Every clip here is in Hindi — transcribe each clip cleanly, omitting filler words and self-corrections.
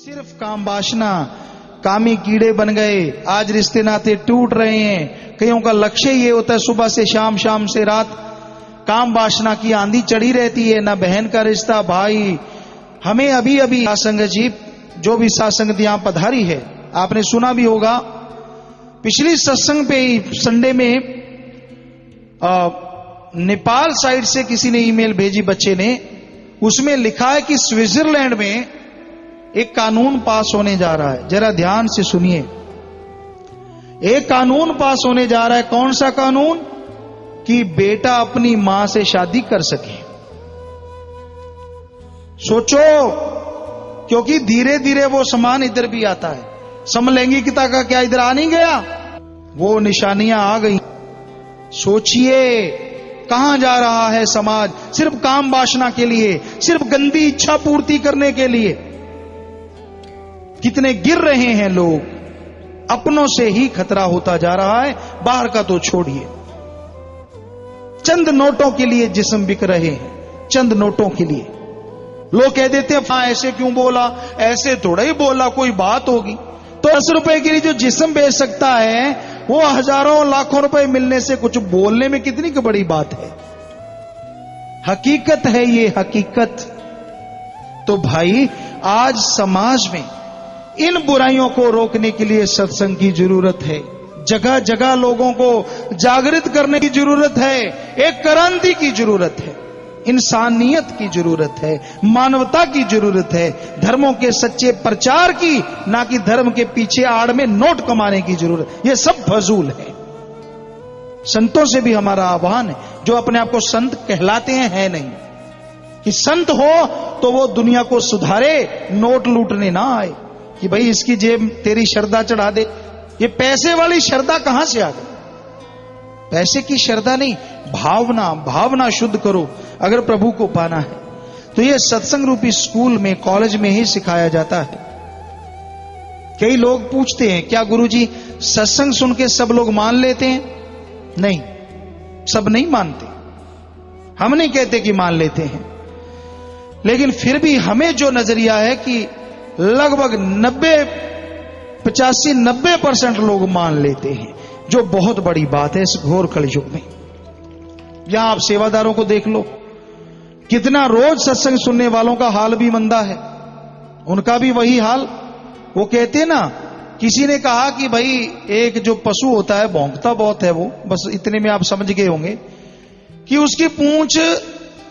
सिर्फ काम वासना, कामी कीड़े बन गए, आज रिश्ते नाते टूट रहे हैं। कईयों का लक्ष्य ये होता है सुबह से शाम, शाम से रात, काम वासना की आंधी चढ़ी रहती है। ना बहन का रिश्ता, भाई। हमें अभी अभी सत्संग जी, जो भी सत्संग यहां पधारी है, आपने सुना भी होगा, पिछली सत्संग पे ही संडे में नेपाल साइड से किसी ने ईमेल भेजी बच्चे ने, उसमें लिखा है कि स्विट्जरलैंड में एक कानून पास होने जा रहा है। जरा ध्यान से सुनिए, एक कानून पास होने जा रहा है। कौन सा कानून? कि बेटा अपनी मां से शादी कर सके। सोचो, क्योंकि धीरे धीरे वो समान इधर भी आता है। समलैंगिकता का क्या इधर आ नहीं गया? वो निशानियां आ गई। सोचिए कहां जा रहा है समाज, सिर्फ काम वासना के लिए, सिर्फ गंदी इच्छा पूर्ति करने के लिए। कितने गिर रहे हैं लोग, अपनों से ही खतरा होता जा रहा है, बाहर का तो छोड़िए। चंद नोटों के लिए जिस्म बिक रहे हैं, चंद नोटों के लिए। लोग कह देते हैं हाँ ऐसे क्यों बोला, ऐसे थोड़ा ही बोला, कोई बात होगी। तो 10 रुपए के लिए जो जिस्म बेच सकता है, वो हजारों लाखों रुपए मिलने से कुछ बोलने में कितनी की बड़ी बात है। हकीकत है ये, हकीकत। तो भाई आज समाज में इन बुराइयों को रोकने के लिए सत्संग की जरूरत है। जगह जगह लोगों को जागृत करने की जरूरत है। एक क्रांति की जरूरत है, इंसानियत की जरूरत है, मानवता की जरूरत है, धर्मों के सच्चे प्रचार की, ना कि धर्म के पीछे आड़ में नोट कमाने की जरूरत। ये सब फजूल है। संतों से भी हमारा आह्वान है, जो अपने आप को संत कहलाते हैं, है नहीं कि संत हो तो वो दुनिया को सुधारे, नोट लूटने ना आए कि भाई इसकी जेब तेरी श्रद्धा चढ़ा दे। ये पैसे वाली श्रद्धा कहां से आ गई? पैसे की श्रद्धा नहीं, भावना, भावना शुद्ध करो अगर प्रभु को पाना है। तो ये सत्संग रूपी स्कूल में, कॉलेज में ही सिखाया जाता है। कई लोग पूछते हैं क्या गुरुजी सत्संग सुन के सब लोग मान लेते हैं? नहीं, सब नहीं मानते। हम नहीं कहते कि मान लेते हैं, लेकिन फिर भी हमें जो नजरिया है कि लगभग 85-90% लोग मान लेते हैं, जो बहुत बड़ी बात है इस घोर कलयुग में। यहां आप सेवादारों को देख लो, कितना रोज सत्संग सुनने वालों का हाल भी मंदा है, उनका भी वही हाल। वो कहते ना, किसी ने कहा कि भाई एक जो पशु होता है भौंकता बहुत है, वो बस इतने में आप समझ गए होंगे कि उसकी पूंछ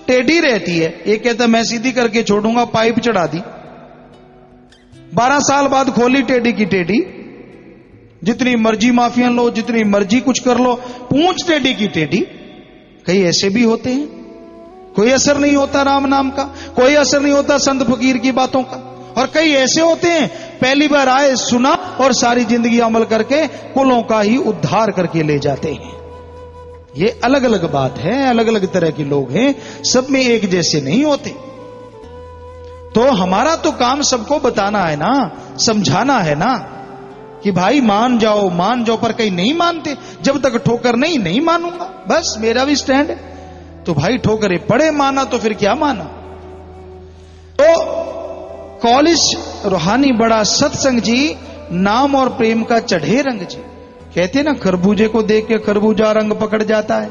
टेढ़ी रहती है। एक कहता मैं सीधी करके छोड़ूंगा, पाइप चढ़ा दी, 12 साल बाद खोली टेढ़ी की टेढ़ी। जितनी मर्जी माफिया लो, जितनी मर्जी कुछ कर लो, पूंछ टेढ़ी की टेढ़ी। कई ऐसे भी होते हैं, कोई असर नहीं होता राम नाम का, कोई असर नहीं होता संत फकीर की बातों का। और कई ऐसे होते हैं पहली बार आए, सुना और सारी जिंदगी अमल करके कुलों का ही उद्धार करके ले जाते हैं। ये अलग अलग बात है, अलग अलग तरह के लोग हैं, सब में एक जैसे नहीं होते। तो हमारा तो काम सबको बताना है ना, समझाना है ना कि भाई मान जाओ, मान जाओ। पर कहीं नहीं मानते, जब तक ठोकर नहीं, नहीं मानूंगा, बस मेरा भी स्टैंड है। तो भाई ठोकरे पड़े, माना तो फिर क्या माना। तो कॉलेज रूहानी बड़ा सत्संग जी, नाम और प्रेम का चढ़े रंग जी। कहते ना खरबूजे को देख के खरबूजा रंग पकड़ जाता है।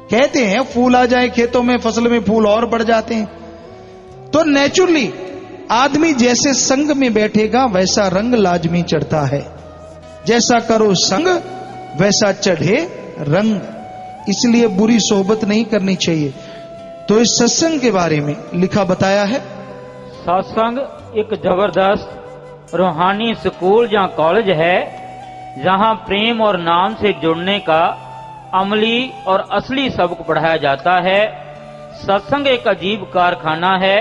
कहते हैं फूल आ जाए खेतों में, फसल में फूल और बढ़ जाते हैं। तो नेचुरली आदमी जैसे संग में बैठेगा वैसा रंग लाजमी चढ़ता है। जैसा करो संग वैसा चढ़े रंग। इसलिए बुरी सोहबत नहीं करनी चाहिए। तो इस सत्संग के बारे में लिखा बताया है, सत्संग एक जबरदस्त रूहानी स्कूल या कॉलेज है, जहां प्रेम और नाम से जुड़ने का अमली और असली सबक पढ़ाया जाता है। सत्संग एक अजीब कारखाना है,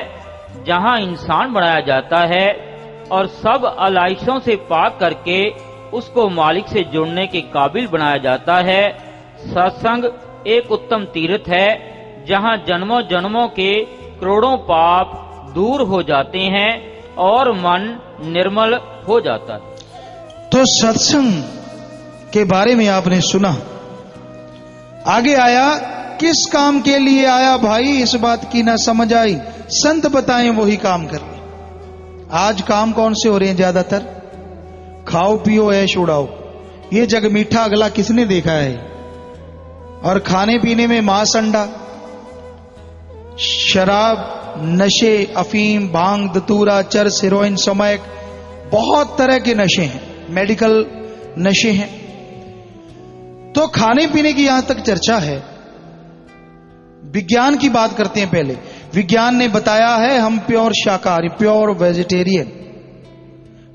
जहां इंसान बनाया जाता है और सब अलाइशों से पाक करके उसको मालिक से जुड़ने के काबिल बनाया जाता है। सत्संग एक उत्तम तीर्थ है, जहां जन्मों जन्मों के करोड़ों पाप दूर हो जाते हैं और मन निर्मल हो जाता है। तो सत्संग के बारे में आपने सुना। आगे आया, किस काम के लिए आया भाई, इस बात की ना समझ आई, संत बताएं वही काम कर ले। आज काम कौन से हो रहे हैं ज्यादातर? खाओ पियो ऐश उड़ाओ। ये जग मीठा अगला किसने देखा है? और खाने पीने में मांस, अंडा, शराब, नशे, अफीम, भांग, धतूरा, चरस, हेरोइन, समैक, बहुत तरह के नशे हैं, मेडिकल नशे हैं। तो खाने पीने की यहां तक चर्चा है। विज्ञान की बात करते हैं पहले। विज्ञान ने बताया है हम प्योर शाकाहारी, प्योर वेजिटेरियन।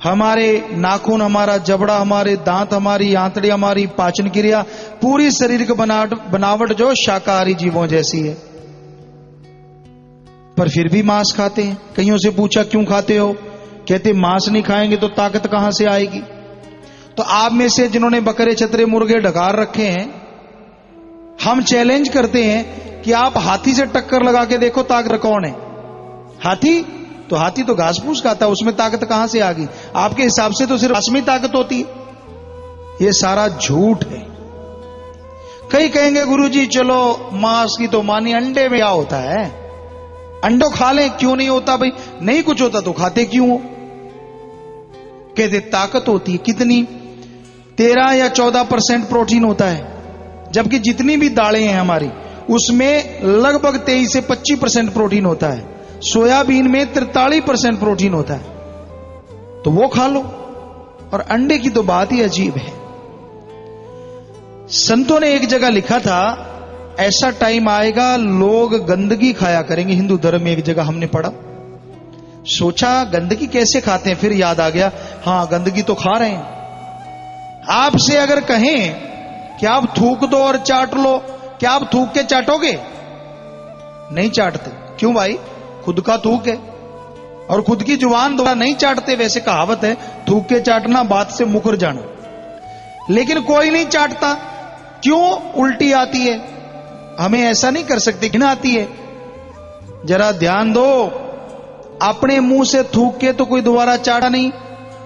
हमारे नाखून, हमारा जबड़ा, हमारे दांत, हमारी आंतड़ी, हमारी पाचन क्रिया, पूरी शरीर की बनावट जो शाकाहारी जीवों जैसी है। पर फिर भी मांस खाते हैं। कईयों से पूछा क्यों खाते हो? कहते मांस नहीं खाएंगे तो ताकत कहां से आएगी। तो आप में से जिन्होंने बकरे, छतरे, मुर्गे ढकार रखे हैं, हम चैलेंज करते हैं कि आप हाथी से टक्कर लगा के देखो ताकत कौन है। हाथी तो घास फूस खाता है, उसमें ताकत कहां से आ गई? आपके हिसाब से तो सिर्फ घास में ताकत होती है। ये सारा झूठ है। कई कहेंगे गुरुजी चलो मांस की तो मानी, अंडे में क्या होता है? अंडो खा लें, क्यों नहीं होता भाई? नहीं कुछ होता तो खाते क्यों हो? कहते ताकत होती है। कितनी? 13 या 14% प्रोटीन होता है, जबकि जितनी भी दालें हैं हमारी उसमें लगभग 23 से 25% प्रोटीन होता है। सोयाबीन में 43% प्रोटीन होता है, तो वो खा लो। और अंडे की तो बात ही अजीब है। संतों ने एक जगह लिखा था ऐसा टाइम आएगा लोग गंदगी खाया करेंगे। हिंदू धर्म में एक जगह हमने पढ़ा, सोचा गंदगी कैसे खाते हैं, फिर याद आ गया हां गंदगी तो खा रहे हैं। आपसे अगर कहें कि आप थूक दो और चाट लो, क्या आप थूक के चाटोगे? नहीं चाटते। क्यों भाई? खुद का थूक है और खुद की जुबान द्वारा नहीं चाटते। वैसे कहावत है थूक के चाटना बात से मुकर जाना, लेकिन कोई नहीं चाटता। क्यों? उल्टी आती है। हमें ऐसा नहीं कर सकते, घिन आती है। जरा ध्यान दो, अपने मुंह से थूक के तो कोई दोबारा चाटा नहीं,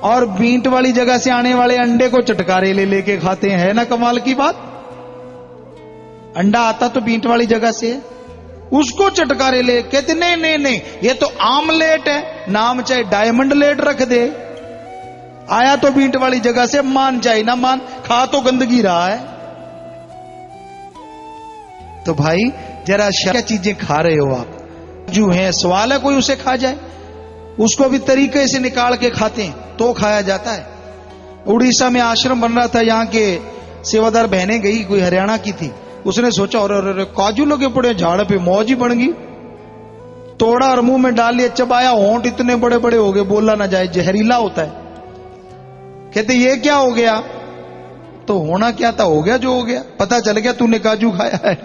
और बींट वाली जगह से आने वाले अंडे को चटकारे ले लेके खाते हैं। है ना कमाल की बात? अंडा आता तो बींट वाली जगह से है, उसको चटकारे ले। कहते नहीं नहीं नहीं, ये तो आमलेट है, नाम चाहे डायमंड लेट रख दे, आया तो बींट वाली जगह से, मान चाहे ना मान, खा तो गंदगी रहा है। तो भाई जरा क्या चीजें खा रहे हो आप? जो है सवाल है कोई उसे खा जाए, उसको भी तरीके से निकाल के खाते हैं तो खाया जाता है। उड़ीसा में आश्रम बन रहा था, यहाँ के सेवादार बहनें गई, कोई हरियाणा की थी, उसने सोचा और काजू लगे पड़े झाड़ पे, मौज ही बन गई। तोड़ा और मुंह में डाल लिया, चबाया, होंठ इतने बड़े बड़े हो गए, बोला ना जाए, जहरीला होता है। कहते ये क्या हो गया? तो होना क्या था, हो गया जो हो गया, पता चल गया तूने काजू खाया है।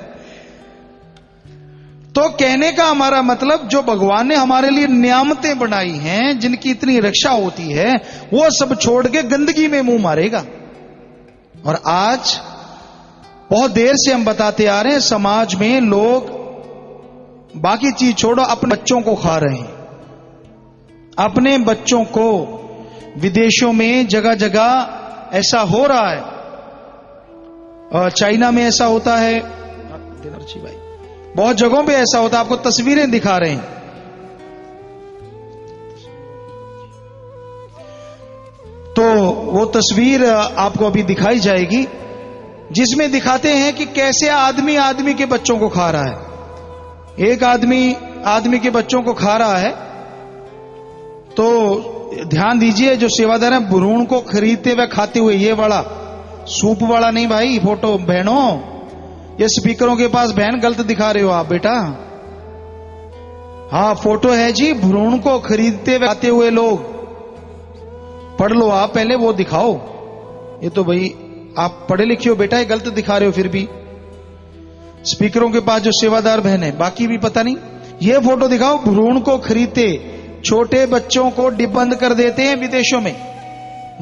तो कहने का हमारा मतलब, जो भगवान ने हमारे लिए नियामतें बनाई हैं, जिनकी इतनी रक्षा होती है, वो सब छोड़ के गंदगी में मुंह मारेगा। और आज बहुत देर से हम बताते आ रहे हैं, समाज में लोग बाकी चीज छोड़ो, अपने बच्चों को खा रहे हैं। अपने बच्चों को विदेशों में जगह जगह ऐसा हो रहा है, और चाइना में ऐसा होता है, भाई बहुत जगहों पे ऐसा होता है। आपको तस्वीरें दिखा रहे हैं। तो वो तस्वीर आपको अभी दिखाई जाएगी, जिसमें दिखाते हैं कि कैसे आदमी आदमी के बच्चों को खा रहा है। एक आदमी आदमी के बच्चों को खा रहा है। तो ध्यान दीजिए, जो सेवादार है भ्रूण को खरीदते हुए खाते हुए, ये वाला सूप वाला नहीं भाई फोटो। बहनों, ये स्पीकरों के पास बहन गलत दिखा रहे हो आप बेटा। हाँ फोटो है जी, भ्रूण को खरीदते हुए खाते हुए लोग। पढ़ लो आप पहले, वो दिखाओ। ये तो भाई आप पढ़े लिखे हो बेटा, ये गलत दिखा रहे हो। फिर भी स्पीकरों के पास जो सेवादार बहन है, बाकी भी पता नहीं। ये फोटो दिखाओ, भ्रूण को खरीदते छोटे बच्चों को डिबंध कर देते हैं विदेशों में।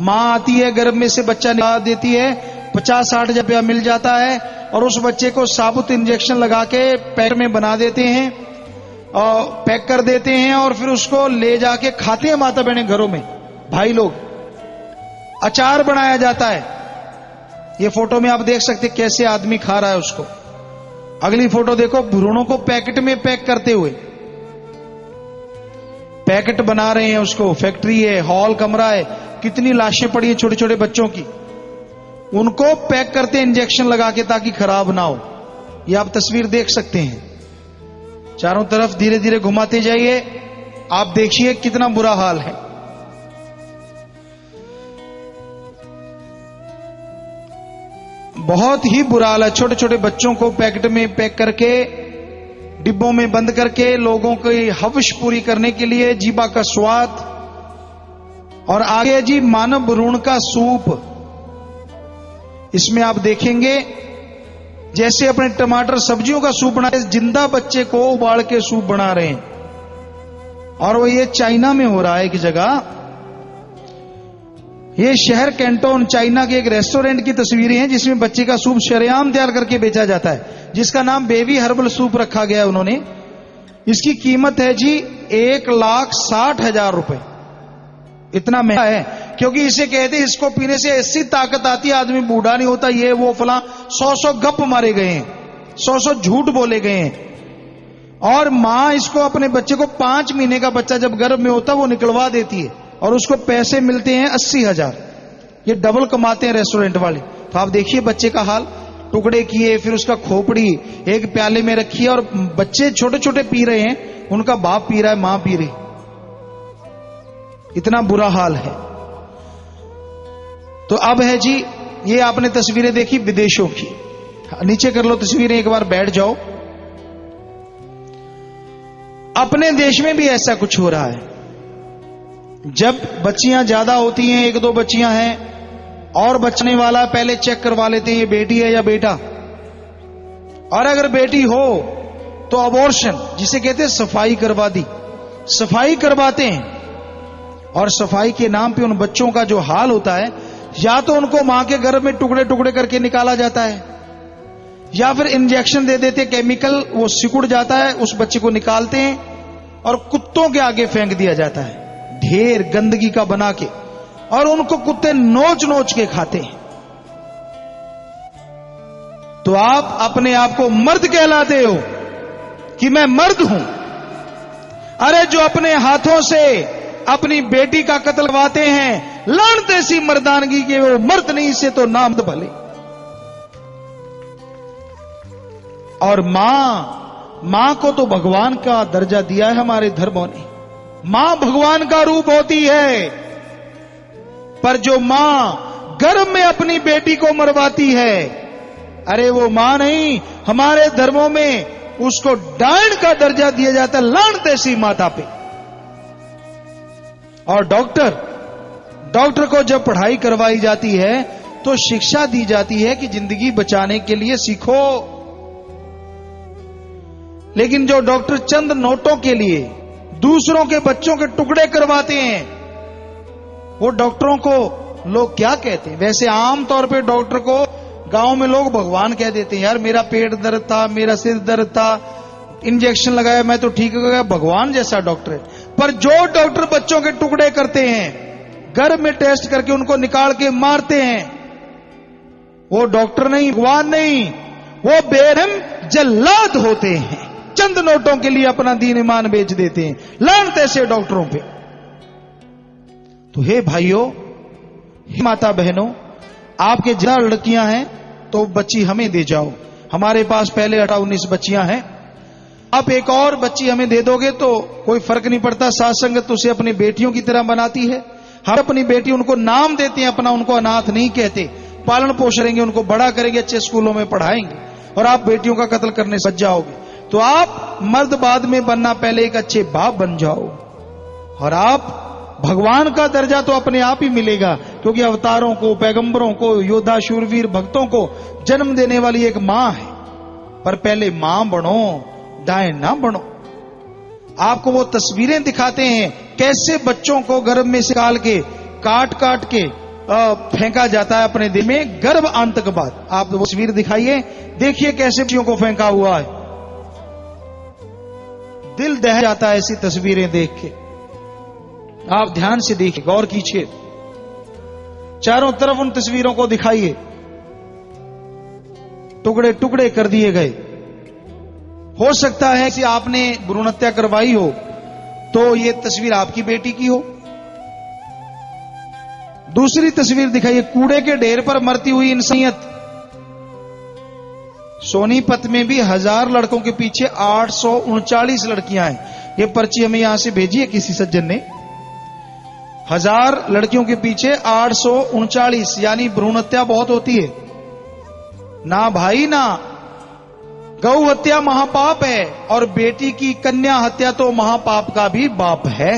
मां आती है, गर्भ में से बच्चा निकाल देती है, 50-60 रुपया मिल जाता है, और उस बच्चे को साबुत इंजेक्शन लगा के पैक में बना देते हैं और पैक कर देते हैं, और फिर उसको ले जाके खाते हैं माता बहने घरों में। भाई लोग, अचार बनाया जाता है। ये फोटो में आप देख सकते कैसे आदमी खा रहा है उसको। अगली फोटो देखो, भ्रूणों को पैकेट में पैक करते हुए। पैकेट बना रहे हैं उसको, फैक्ट्री है, हॉल, कमरा है, कितनी लाशें पड़ी है छोटे छोटे बच्चों की, उनको पैक करते हैं इंजेक्शन लगा के ताकि खराब ना हो। ये आप तस्वीर देख सकते हैं। चारों तरफ धीरे धीरे घुमाते जाइए, आप देखिए कितना बुरा हाल है। बहुत ही बुरा हाल है। छोटे छोटे बच्चों को पैकेट में पैक करके, डिब्बों में बंद करके, लोगों की हविष पूरी करने के लिए, जीवा का स्वाद। और आगे जी मानव भ्रूण का सूप, इसमें आप देखेंगे जैसे अपने टमाटर सब्जियों का सूप बना, जिंदा बच्चे को उबाल के सूप बना रहे हैं। और वो ये चाइना में हो रहा है एक जगह, ये शहर कैंटोन चाइना के एक रेस्टोरेंट की तस्वीरें हैं जिसमें बच्चे का सूप शरेआम तैयार करके बेचा जाता है, जिसका नाम बेबी हर्बल सूप रखा गया है उन्होंने। इसकी कीमत है जी 1,60,000 रुपए। इतना महंगा है क्योंकि इसे कहते हैं इसको पीने से ऐसी ताकत आती है, आदमी बूढ़ा नहीं होता, ये वो फला। 100 गप मारे गए हैं, 100 झूठ बोले गए हैं। और मां इसको अपने बच्चे को 5 महीने का बच्चा जब गर्भ में होता वो निकलवा देती है और उसको पैसे मिलते हैं 80,000। ये डबल कमाते हैं रेस्टोरेंट वाले। तो आप देखिए बच्चे का हाल, टुकड़े किए, फिर उसका खोपड़ी एक प्याले में रखी है और बच्चे छोटे छोटे पी रहे हैं, उनका बाप पी रहा है, मां पी रही। इतना बुरा हाल है। तो अब है जी, ये आपने तस्वीरें देखी विदेशों की, नीचे कर लो तस्वीरें, एक बार बैठ जाओ। अपने देश में भी ऐसा कुछ हो रहा है। जब बच्चियां ज्यादा होती हैं, 1-2 बच्चियां हैं और बचने वाला, पहले चेक करवा लेते हैं ये बेटी है या बेटा। और अगर बेटी हो तो अबॉर्शन, जिसे कहते हैं सफाई करवा दी, सफाई करवाते हैं। और सफाई के नाम पे उन बच्चों का जो हाल होता है, या तो उनको मां के गर्भ में टुकड़े टुकड़े करके निकाला जाता है, या फिर इंजेक्शन दे देते केमिकल, वो सिकुड़ जाता है, उस बच्चे को निकालते हैं और कुत्तों के आगे फेंक दिया जाता है, ढेर गंदगी का बना के, और उनको कुत्ते नोच नोच के खाते हैं। तो आप अपने आप को मर्द कहलाते हो कि मैं मर्द हूं। अरे जो अपने हाथों से अपनी बेटी का कत्ल करवाते हैं, लानत ऐसी मर्दानगी के, वो मर्द नहीं से तो नामर्द भले। और मां को तो भगवान का दर्जा दिया है हमारे धर्मों ने। मां भगवान का रूप होती है, पर जो मां गर्भ में अपनी बेटी को मरवाती है, अरे वो मां नहीं, हमारे धर्मों में उसको डायन का दर्जा दिया जाता है, लानत ऐसी माता पे। और डॉक्टर को जब पढ़ाई करवाई जाती है तो शिक्षा दी जाती है कि जिंदगी बचाने के लिए सीखो। लेकिन जो डॉक्टर चंद नोटों के लिए दूसरों के बच्चों के टुकड़े करवाते हैं, वो डॉक्टरों को लोग क्या कहते हैं? वैसे आमतौर पे डॉक्टर को गांव में लोग भगवान कह देते हैं। यार मेरा पेट दर्द था, मेरा सिर दर्द था, इंजेक्शन लगाया, मैं तो ठीक हो गया, भगवान जैसा डॉक्टर है। पर जो डॉक्टर बच्चों के टुकड़े करते हैं, गर्भ में टेस्ट करके उनको निकाल के मारते हैं, वो डॉक्टर नहीं, भगवान नहीं, वो बेरहम जल्लाद होते हैं। चंद नोटों के लिए अपना दीन ईमान बेच देते हैं। लानत ऐसे डॉक्टरों पे। तो हे भाइयों, हे माता बहनों, आपके ज्यादा लड़कियां हैं तो बच्ची हमें दे जाओ। हमारे पास पहले 18-19 बच्चियां हैं, आप एक और बच्ची हमें दे दोगे तो कोई फर्क नहीं पड़ता। साथ संगत उसे अपनी बेटियों की तरह बनाती है। हम अपनी बेटी उनको नाम देते हैं अपना, उनको अनाथ नहीं कहते। पालन पोषेंगे, उनको बड़ा करेंगे, अच्छे स्कूलों में पढ़ाएंगे, और आप बेटियों का कत्ल करने से बच जाओगे। तो आप मर्द बाद में बनना, पहले एक अच्छे बाप बन जाओ, और आप भगवान का दर्जा तो अपने आप ही मिलेगा, क्योंकि अवतारों को, पैगंबरों को, योद्धा शूरवीर भक्तों को जन्म देने वाली एक मां है। पर पहले मां बनो, दाएं ना बनो। आपको वो तस्वीरें दिखाते हैं कैसे बच्चों को गर्भ में से निकाल के काट काट के फेंका जाता है अपने दिल में, गर्भ अंत के बाद। आप वो तस्वीर दिखाइए, देखिए कैसे बच्चियों को फेंका हुआ है। दिल दह जाता है ऐसी तस्वीरें देख के। आप ध्यान से देखिए, गौर कीजिए, चारों तरफ उन तस्वीरों को दिखाइए। टुकड़े टुकड़े कर दिए गए। हो सकता है कि आपने भ्रूण हत्या करवाई हो तो ये तस्वीर आपकी बेटी की हो। दूसरी तस्वीर दिखाइए, कूड़े के ढेर पर मरती हुई इंसानियत। सोनीपत में भी 1000 लड़कों के पीछे 839 लड़कियां हैं। ये पर्ची हमें यहां से भेजी है किसी सज्जन ने। 1000 लड़कियों के पीछे 839, यानी भ्रूण हत्या बहुत होती है ना भाई ना। गौ हत्या महापाप है और बेटी की कन्या हत्या तो महापाप का भी बाप है।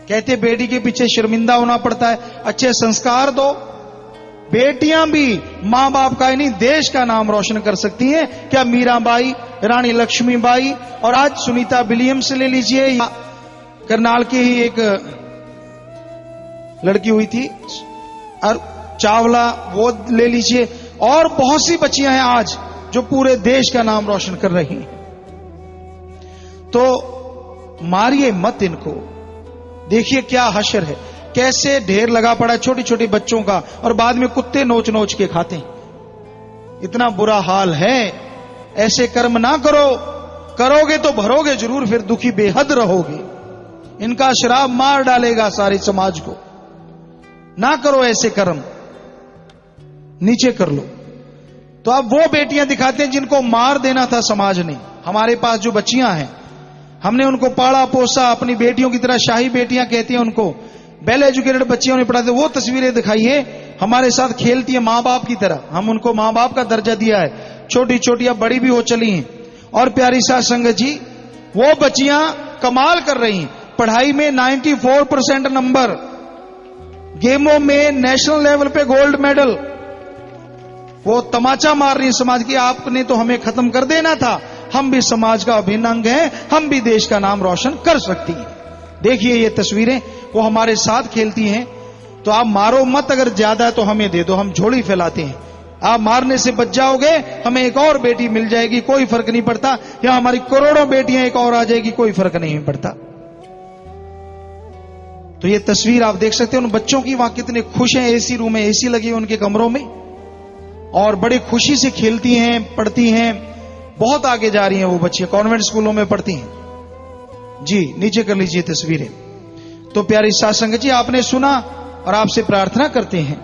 कहते बेटी के पीछे शर्मिंदा होना पड़ता है। अच्छे संस्कार दो, बेटियां भी मां बाप का ही नहीं देश का नाम रोशन कर सकती हैं। क्या मीराबाई, रानी लक्ष्मीबाई और आज सुनीता विलियम्स ले लीजिए, करनाल की ही एक लड़की हुई थी और चावला, वो ले लीजिए, और बहुत सी बच्चियां हैं आज जो पूरे देश का नाम रोशन कर रही हैं। तो मारिए मत इनको। देखिए क्या हशर है, कैसे ढेर लगा पड़ा है छोटी छोटी बच्चों का, और बाद में कुत्ते नोच नोच के खाते हैं। इतना बुरा हाल है। ऐसे कर्म ना करो, करोगे तो भरोगे जरूर, फिर दुखी बेहद रहोगे। इनका श्राप मार डालेगा सारे समाज को। ना करो ऐसे कर्म, नीचे कर लो। तो अब वो बेटियां दिखाते हैं जिनको मार देना था समाज ने। हमारे पास जो बच्चियां हैं, हमने उनको पाला पोसा, अपनी बेटियों की तरह शाही बेटियां कहती हैं उनको, वेल एजुकेटेड बच्चियों ने पढ़ाते। वो तस्वीरें दिखाइए, हमारे साथ खेलती है मां बाप की तरह। हम उनको मां बाप का दर्जा दिया है, छोटी छोटी अब बड़ी भी हो चली हैं। और प्यारी साथ संगत जी, वो बच्चियां कमाल कर रही हैं पढ़ाई में, 94% नंबर, गेमों में नेशनल लेवल पे गोल्ड मेडल। वो तमाचा मार रही समाज की, आपने तो हमें खत्म कर देना था, हम भी समाज का अभिन्न अंग हैं, हम भी देश का नाम रोशन कर सकती हैं। देखिए ये तस्वीरें, वो हमारे साथ खेलती हैं। तो आप मारो मत, अगर ज्यादा है तो हमें दे दो, हम झोली फैलाते हैं। आप मारने से बच जाओगे, हमें एक और बेटी मिल जाएगी, कोई फर्क नहीं पड़ता। या हमारी करोड़ों बेटियां एक और आ जाएगी, कोई फर्क नहीं पड़ता। तो ये तस्वीर आप देख सकते हैं उन बच्चों की, वहां कितने खुश हैं। एसी रूम में एसी लगी है उनके कमरों में, और बड़ी खुशी से खेलती हैं, पढ़ती हैं। बहुत आगे जा रही हैं वो बच्चियां, कॉन्वेंट स्कूलों में पढ़ती हैं जी। नीचे कर लीजिए तस्वीरें। तो प्यारी साथ संगत जी, आपने सुना, और आपसे प्रार्थना करते हैं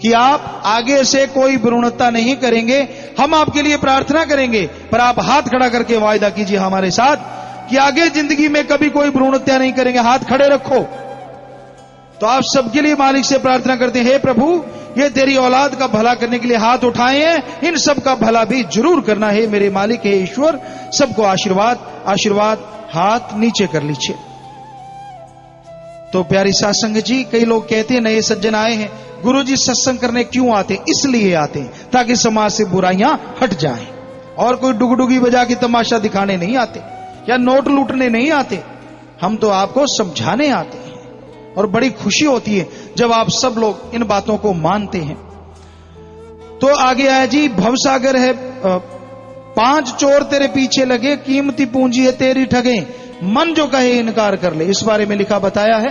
कि आप आगे से कोई भ्रूणहत्या नहीं करेंगे। हम आपके लिए प्रार्थना करेंगे, पर आप हाथ खड़ा करके वायदा कीजिए हमारे साथ कि आगे जिंदगी में कभी कोई भ्रूणहत्या नहीं करेंगे। हाथ खड़े रखो। तो आप सबके लिए मालिक से प्रार्थना करते हैं, हे प्रभु, ये तेरी औलाद का भला करने के लिए हाथ उठाए हैं, इन सब का भला भी जरूर करना है मेरे मालिक, है ईश्वर। सबको आशीर्वाद आशीर्वाद। हाथ नीचे कर लीजिए। तो प्यारी साथ संगत जी, कई लोग कहते हैं नए सज्जन आए हैं, गुरुजी सत्संग करने क्यों आते हैं? इसलिए आते हैं ताकि समाज से बुराइयां हट जाएं। और कोई डुगडुगी बजा के तमाशा दिखाने नहीं आते, या नोट लूटने नहीं आते। हम तो आपको समझाने आते हैं, और बड़ी खुशी होती है जब आप सब लोग इन बातों को मानते हैं। तो आगे आया जी, भवसागर है, 5 चोर तेरे पीछे लगे, कीमती पूंजी है तेरी ठगे, मन जो कहे इनकार कर ले। इस बारे में लिखा बताया है,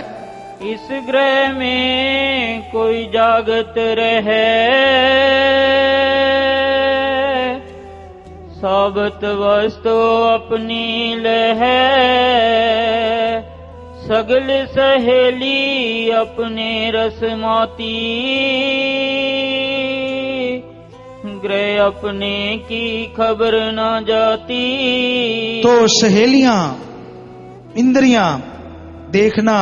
इस ग्रह में कोई जागत रहे, साबत वस्तु अपनी लहे, सगल सहेली अपने रसमाती, ग्रह अपने की खबर न जाती। तो सहेलियां, इंद्रियां, देखना,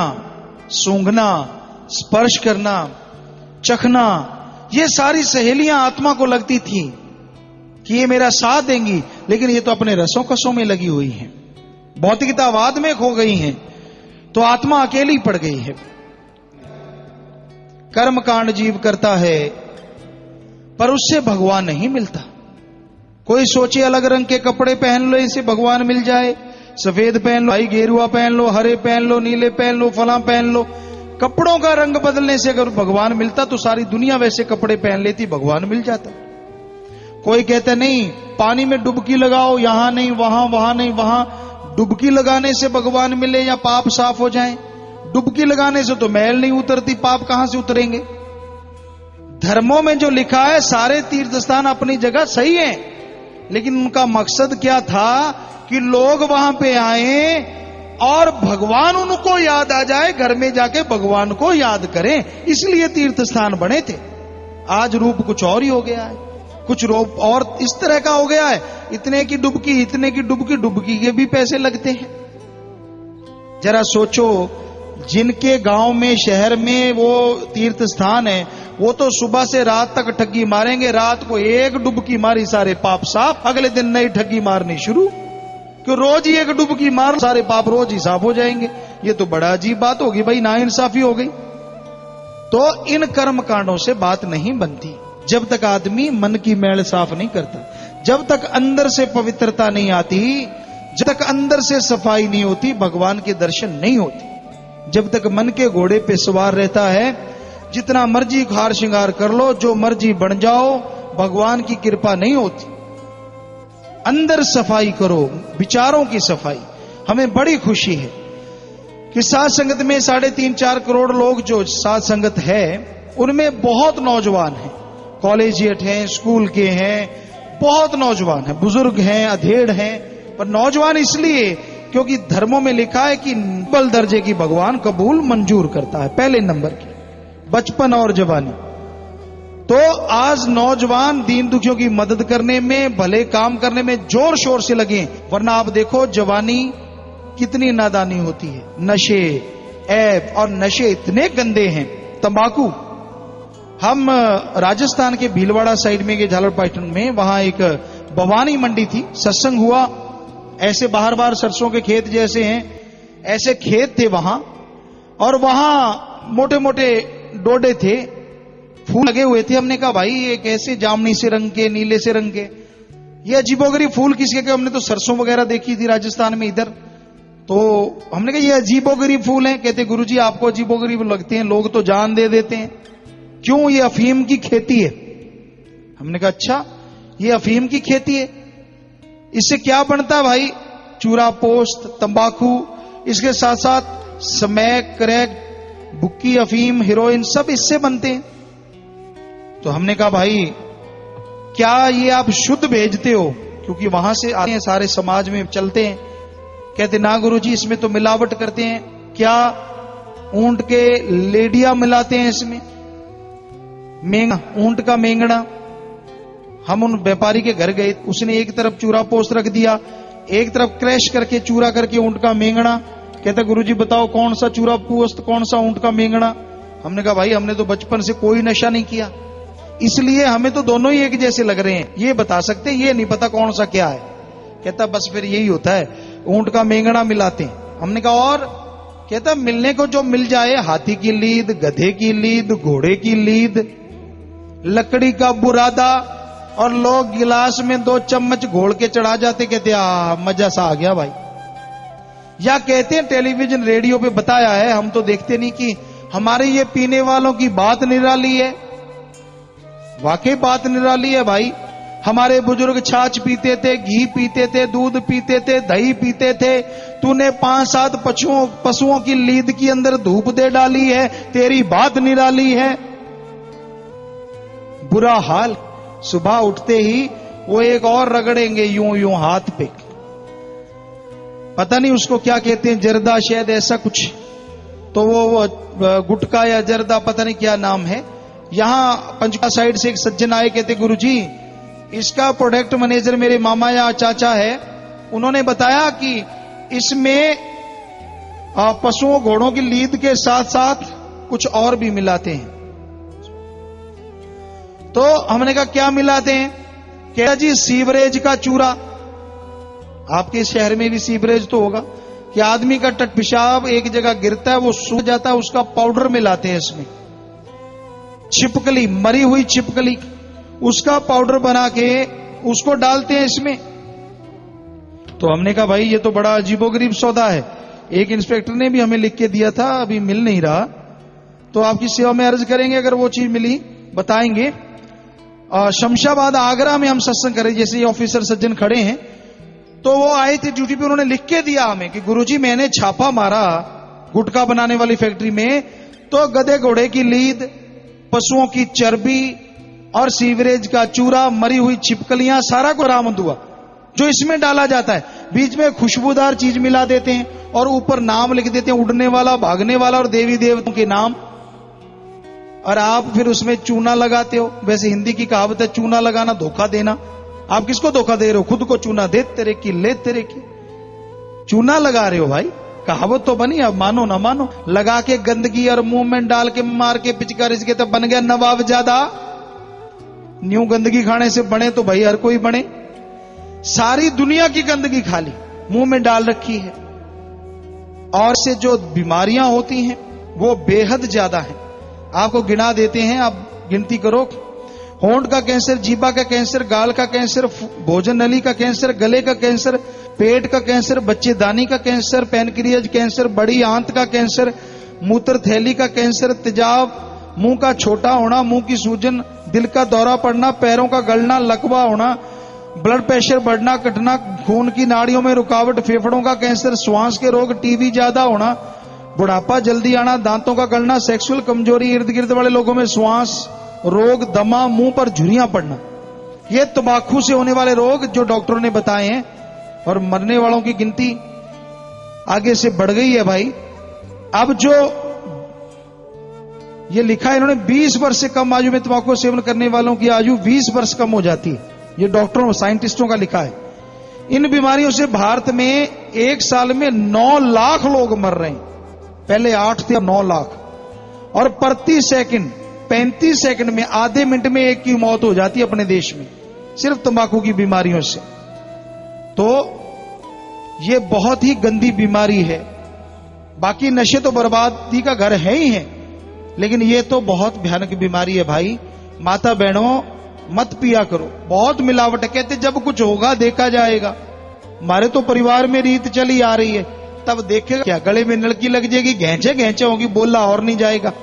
सूंघना, स्पर्श करना, चखना, ये सारी सहेलियां आत्मा को लगती थी कि ये मेरा साथ देंगी, लेकिन ये तो अपने रसों कसों में लगी हुई हैं, भौतिकतावाद में खो गई हैं। तो आत्मा अकेली पड़ गई है। कर्म कांड जीव करता है, पर उससे भगवान नहीं मिलता। कोई सोचे अलग रंग के कपड़े पहन लो, इसे भगवान मिल जाए, सफेद पहन लो, भाई गेरुआ पहन लो, हरे पहन लो, नीले पहन लो, फला पहन लो। कपड़ों का रंग बदलने से अगर भगवान मिलता तो सारी दुनिया वैसे कपड़े पहन लेती, भगवान मिल जाता। कोई कहता नहीं पानी में डुबकी लगाओ, यहां नहीं वहां, वहां नहीं वहां। डुबकी लगाने से भगवान मिले या पाप साफ हो जाएं? डुबकी लगाने से तो मैल नहीं उतरती, पाप कहां से उतरेंगे? धर्मों में जो लिखा है, सारे तीर्थ स्थान अपनी जगह सही हैं, लेकिन उनका मकसद क्या था कि लोग वहां पे आए, और भगवान उनको याद आ जाए, घर में जाके भगवान को याद करें, इसलिए तीर्थ स्थान बने थे। आज रूप कुछ और ही हो गया है, कुछ रूप और इस तरह का हो गया है, इतने की डुबकी, इतने की डुबकी, डुबकी के भी पैसे लगते हैं। जरा सोचो, जिनके गांव में, शहर में वो तीर्थ स्थान है, वो तो सुबह से रात तक ठगी मारेंगे, रात को एक डुबकी मारी सारे पाप साफ, अगले दिन नई ठगी मारनी शुरू, कि रोज ही एक डुबकी मार, सारे पाप रोज ही साफ हो जाएंगे। ये तो बड़ा अजीब बात होगी भाई, नाइंसाफी हो गई। तो इन कर्म कांडों से बात नहीं बनती जब तक आदमी मन की मैल साफ नहीं करता, जब तक अंदर से पवित्रता नहीं आती, जब तक अंदर से सफाई नहीं होती, भगवान के दर्शन नहीं होते। जब तक मन के घोड़े पे सवार रहता है, जितना मर्जी हार श्रृंगार कर लो, जो मर्जी बन जाओ, भगवान की कृपा नहीं होती। अंदर सफाई करो, विचारों की सफाई। हमें बड़ी खुशी है कि साध संगत में 3.5-4 करोड़ लोग जो साध संगत है, उनमें बहुत नौजवान हैं, कॉलेजिएट हैं, स्कूल के हैं, बहुत नौजवान हैं, बुजुर्ग हैं, अधेड़ हैं। पर नौजवान इसलिए क्योंकि धर्मों में लिखा है कि नोबल दर्जे की भगवान कबूल मंजूर करता है, पहले नंबर की, बचपन और जवानी। तो आज नौजवान दीन दुखियों की मदद करने में, भले काम करने में जोर शोर से लगे, वरना आप देखो जवानी कितनी नादानी होती है। नशे, ऐब, और नशे इतने गंदे हैं। तंबाकू, हम राजस्थान के भीलवाड़ा साइड में के झालरपाटन में, वहां एक भवानी मंडी थी, सत्संग हुआ। ऐसे बाहर बाहर सरसों के खेत जैसे हैं, ऐसे खेत थे वहां, और वहां मोटे मोटे डोडे थे, फूल लगे हुए थे। हमने कहा भाई ये कैसे जामनी से रंग के, नीले से रंग के, ये अजीबोगरीब फूल किसके के? हमने तो सरसों वगैरह देखी थी राजस्थान में इधर, तो हमने कहा ये अजीबोगरीब फूल हैं। कहते गुरुजी आपको अजीबोगरीब लगते हैं, लोग तो जान दे देते हैं। क्यों? ये अफीम की खेती है। हमने कहा अच्छा, ये अफीम की खेती है, इससे क्या बनता है भाई? चूरा पोस्त, तंबाकू, इसके साथ साथ स्मैक, क्रैक, बुक्की, अफीम, हेरोइन, सब इससे बनते हैं। तो हमने कहा भाई क्या ये आप शुद्ध भेजते हो? क्योंकि वहां से आते हैं, सारे समाज में चलते हैं। कहते ना गुरुजी इसमें तो मिलावट करते हैं। क्या? ऊंट के लेडिया मिलाते हैं इसमें, मेंगा, ऊंट का मेंगना। हम उन व्यापारी के घर गए, उसने एक तरफ चूरा पोस्त रख दिया, एक तरफ क्रैश करके चूरा करके ऊंट का मेंगना। कहता गुरुजी बताओ कौन सा चूरा पोस्त, कौन सा ऊंट का मेंगना? हमने कहा भाई हमने तो बचपन से कोई नशा नहीं किया, इसलिए हमें तो दोनों ही एक जैसे लग रहे हैं, ये बता सकते, ये नहीं पता कौन सा क्या है। कहता बस फिर यही होता है, ऊंट का मेंगना मिलाते हैं। हमने कहा और? कहता मिलने को जो मिल जाए, हाथी की लीद, गधे की लीद, घोड़े की लीद, लकड़ी का बुरादा, और लोग गिलास में 2 चम्मच घोल के चढ़ा जाते। कहते मजा सा आ गया भाई। या कहते हैं टेलीविजन रेडियो पे बताया है, हम तो देखते नहीं, कि हमारे ये पीने वालों की बात निराली है। वाकई बात निराली है भाई। हमारे बुजुर्ग छाछ पीते थे, घी पीते थे, दूध पीते थे, दही पीते थे। तूने 5-7 पशुओं की लीद के अंदर धूप दे डाली है, तेरी बात निराली है। बुरा हाल। सुबह उठते ही वो एक और रगड़ेंगे यूं यूं हाथ पे, पता नहीं उसको क्या कहते हैं, जर्दा शायद ऐसा कुछ, तो वो गुटका या जर्दा, पता नहीं क्या नाम है। यहां पंचकुला साइड से एक सज्जन आए, कहते गुरुजी इसका प्रोडक्ट मैनेजर मेरे मामा या चाचा है, उन्होंने बताया कि इसमें पशुओं घोड़ों की लीद के साथ साथ कुछ और भी मिलाते हैं। तो हमने कहा क्या मिलाते हैं? क्या जी सीवरेज का चूरा। आपके शहर में भी सीवरेज तो होगा, कि आदमी का टट पेशाब एक जगह गिरता है, वो सूख जाता है, उसका पाउडर मिलाते हैं इसमें। छिपकली, मरी हुई छिपकली, उसका पाउडर बना के उसको डालते हैं इसमें। तो हमने कहा भाई ये तो बड़ा अजीबोगरीब सौदा है। एक इंस्पेक्टर ने भी हमें लिख के दिया था, अभी मिल नहीं रहा, तो आपकी सेवा में अर्ज करेंगे, अगर वो चीज मिली बताएंगे। शमशाबाद, आगरा में हम सत्संग करें, जैसे ये ऑफिसर सज्जन खड़े हैं, तो वो आए थे ड्यूटी पे, उन्होंने लिख के दिया हमें कि गुरुजी मैंने छापा मारा गुटखा बनाने वाली फैक्ट्री में, तो गधे घोड़े की लीद, पशुओं की चर्बी और सीवरेज का चूरा, मरी हुई छिपकलियां, सारा को बरामद हुआ जो इसमें डाला जाता है। बीच में खुशबूदार चीज मिला देते हैं और ऊपर नाम लिख देते हैं, उड़ने वाला, भागने वाला और देवी देवताओं के नाम, और आप फिर उसमें चूना लगाते हो। वैसे हिंदी की कहावत है, चूना लगाना धोखा देना। आप किसको धोखा दे रहे हो? खुद को चूना दे तेरे की, ले तेरे की, चूना लगा रहे हो भाई। कहावत तो बनी, अब मानो ना मानो। लगा के गंदगी और मुंह में डाल के मार के पिचकारी के तब बन गया नवाब ज्यादा। न्यू गंदगी खाने से बने तो भाई हर कोई बने। सारी दुनिया की गंदगी खाली मुंह में डाल रखी है, और से जो बीमारियां होती हैं वो बेहद ज्यादा हैं। आपको गिना देते हैं, आप गिनती करो। होंठ का कैंसर, जीभा का कैंसर, गाल का कैंसर, भोजन नली का कैंसर, गले का कैंसर, पेट का कैंसर, बच्चेदानी का कैंसर, पैनक्रियाज कैंसर, बड़ी आंत का कैंसर, मूत्र थैली का कैंसर, तेजाब, मुंह का छोटा होना, मुंह की सूजन, दिल का दौरा पड़ना, पैरों का गलना, लकवा होना, ब्लड प्रेशर बढ़ना घटना, खून की नाड़ियों में रुकावट, फेफड़ों का कैंसर, श्वास के रोग, टीबी ज्यादा होना, बुढ़ापा जल्दी आना, दांतों का गलना, सेक्सुअल कमजोरी, इर्द गिर्द वाले लोगों में श्वास रोग, दमा, मुंह पर झुर्रियां पड़ना। ये तंबाकू से होने वाले रोग जो डॉक्टरों ने बताए हैं, और मरने वालों की गिनती आगे से बढ़ गई है भाई। अब जो ये लिखा है इन्होंने, 20 वर्ष से कम आयु में तंबाकू सेवन करने वालों की आयु 20 वर्ष कम हो जाती है। ये डॉक्टरों साइंटिस्टों का लिखा है। इन बीमारियों से भारत में एक साल में 9 लाख लोग मर रहे हैं। पहले 8 थे, 9 लाख। और प्रति सेकंड 35 सेकंड में, आधे मिनट में एक की मौत हो जाती है अपने देश में, सिर्फ तंबाकू की बीमारियों से। तो ये बहुत ही गंदी बीमारी है। बाकी नशे तो बर्बादी का घर है ही है, लेकिन ये तो बहुत भयानक बीमारी है भाई। माता बहनों, मत पिया करो, बहुत मिलावट है। कहते जब कुछ होगा देखा जाएगा। हमारे तो परिवार में रीत चली आ रही है, तब देखेगा क्या, गले में नलकी लग जाएगी, घेंचे घेंचे होगी, बोला और नहीं जाएगा,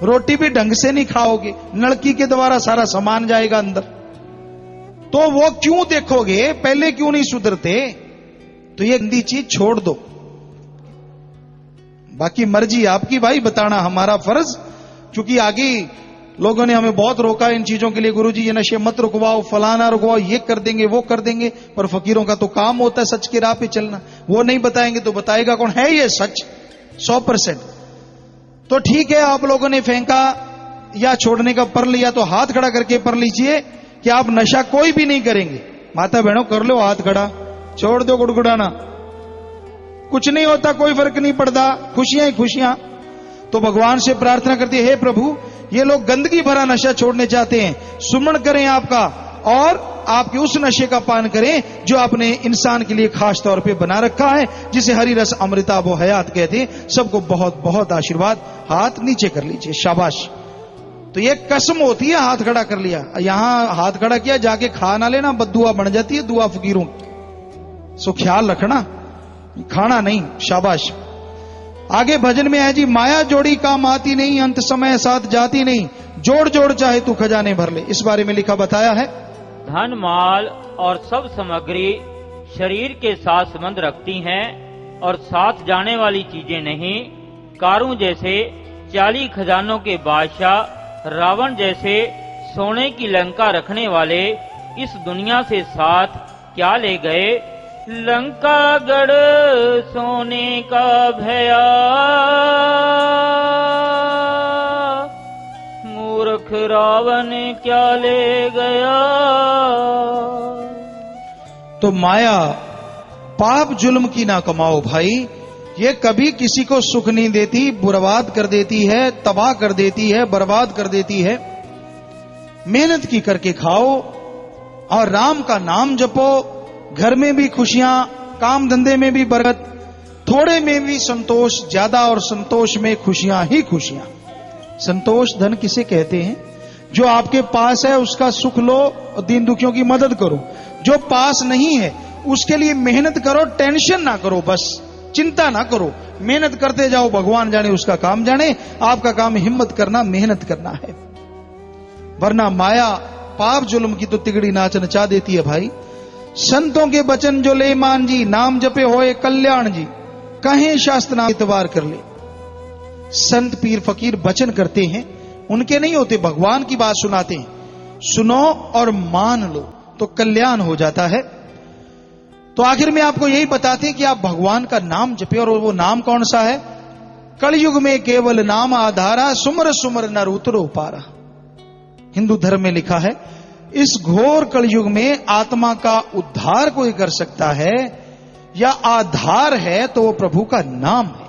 रोटी भी ढंग से नहीं खाओगे, नलकी के द्वारा सारा सामान जाएगा अंदर। तो वो क्यों देखोगे, पहले क्यों नहीं सुधरते? तो ये गंदी चीज छोड़ दो। बाकी मर्जी आपकी भाई, बताना हमारा फर्ज, क्योंकि आगे लोगों ने हमें बहुत रोका इन चीजों के लिए, गुरुजी ये नशे मत रुकवाओ, फलाना रुकवाओ, ये कर देंगे वो कर देंगे। पर फकीरों का तो काम होता है सच की राह पे चलना। वो नहीं बताएंगे तो बताएगा कौन? है ये सच 100%। तो ठीक है, आप लोगों ने फेंका या छोड़ने का पर लिया तो हाथ खड़ा करके पर लीजिए कि आप नशा कोई भी नहीं करेंगे। माता बहनों, कर लो हाथ खड़ा, छोड़ दो गुड़गुड़ाना, कुछ नहीं होता, कोई फर्क नहीं पड़ता, खुशियां ही खुशियां। तो भगवान से प्रार्थना करती है, हे प्रभु, ये लोग गंदगी भरा नशा छोड़ने चाहते हैं, सुमन करें आपका और आपके उस नशे का पान करें जो आपने इंसान के लिए खास तौर पे बना रखा है, जिसे हरी रस अमृता वो हयात कहते हैं। सबको बहुत बहुत आशीर्वाद। हाथ नीचे कर लीजिए, शाबाश। तो ये कसम होती है, हाथ खड़ा कर लिया, यहां हाथ खड़ा किया, जाके खा ना लेना, बद्दुआ बन जाती है दुआ फकीरों की। सो ख्याल रखना, खाना नहीं। शाबाश। आगे भजन में है जी, माया जोड़ी काम आती नहीं, अंत समय साथ जाती नहीं, जोड़ जोड़ चाहे तू खजाने भर ले। इस बारे में लिखा बताया है, धन माल और सब सामग्री शरीर के साथ संबंध रखती हैं और साथ जाने वाली चीजें नहीं। कारू जैसे 40 खजानों के बादशाह, रावण जैसे सोने की लंका रखने वाले इस दुनिया से साथ क्या ले गए? लंका गढ़ सोने का भया, मूर्ख रावण क्या ले गया। तो माया पाप जुल्म की ना कमाओ भाई, ये कभी किसी को सुख नहीं देती, बर्बाद कर देती है, तबाह कर देती है, बर्बाद कर देती है। मेहनत की करके खाओ और राम का नाम जपो, घर में भी खुशियां, काम धंधे में भी बरकत, थोड़े में भी संतोष ज्यादा, और संतोष में खुशियां ही खुशियां। संतोष धन किसे कहते हैं? जो आपके पास है उसका सुख लो और दीन दुखियों की मदद करो। जो पास नहीं है उसके लिए मेहनत करो, टेंशन ना करो, बस चिंता ना करो, मेहनत करते जाओ, भगवान जाने उसका काम जाने। आपका काम हिम्मत करना, मेहनत करना है, वरना माया पाप जुल्म की तो तिगड़ी नाच नचा देती है भाई। संतों के बचन जो ले मान जी, नाम जपे होए कल्याण जी, कहें शास्त्र नाम इतवार कर ले। संत पीर फकीर बचन करते हैं, उनके नहीं होते, भगवान की बात सुनाते हैं। सुनो और मान लो तो कल्याण हो जाता है। तो आखिर में आपको यही बताते हैं कि आप भगवान का नाम जपे, और वो नाम कौन सा है? कलयुग में केवल नाम आधारा, सुमर सुमर नर उतरो पारा। हिंदू धर्म में लिखा है, इस घोर कलयुग में आत्मा का उद्धार कोई कर सकता है या आधार है तो वो प्रभु का नाम है।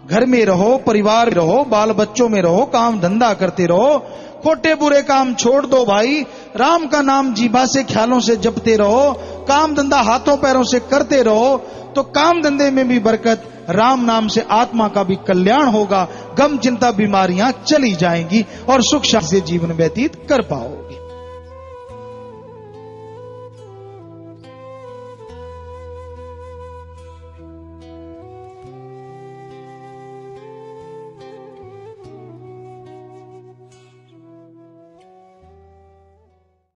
घर में रहो, परिवार में रहो, बाल बच्चों में रहो, काम धंधा करते रहो, खोटे बुरे काम छोड़ दो भाई, राम का नाम जीभा से ख्यालों से जपते रहो, काम धंधा हाथों पैरों से करते रहो, तो काम धंधे में भी बरकत, राम नाम से आत्मा का भी कल्याण होगा, गम चिंता बीमारियां चली जाएंगी और सुख शांति से जीवन व्यतीत कर पाओगे।